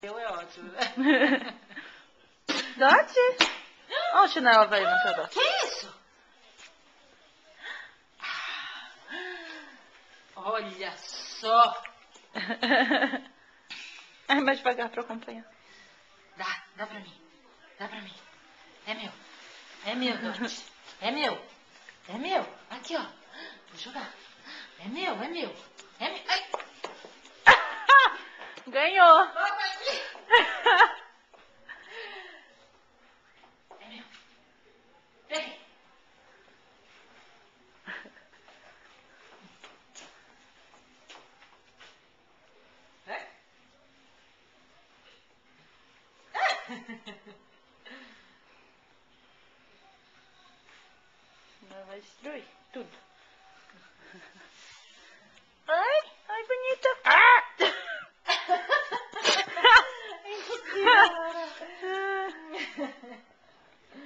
Eu é ótimo, né? Dot? Olha o chinelo velho na tua Dot. Que isso? Olha só. Ai, mais devagar pra acompanhar. Dá pra mim. Dá pra mim. É meu. É meu, Dot. É meu. É meu. Aqui, ó. Vou jogar. É meu, é meu. É meu. Ai. Ganhou! Toma aqui. É meu. Peguei. É? Vai destruir tudo. Ai, ai, bonita.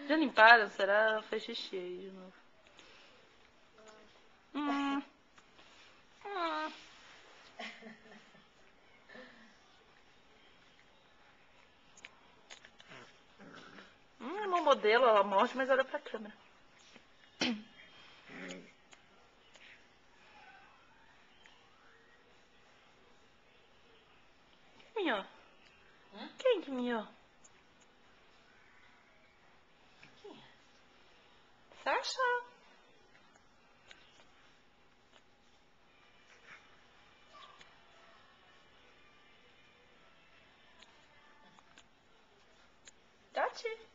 Já limparam? Será? Fez xixi aí de novo. Hum. Uma modelo, ela morde, mas olha pra câmera. Quem miou? Quem que miou? Sasha. Dati.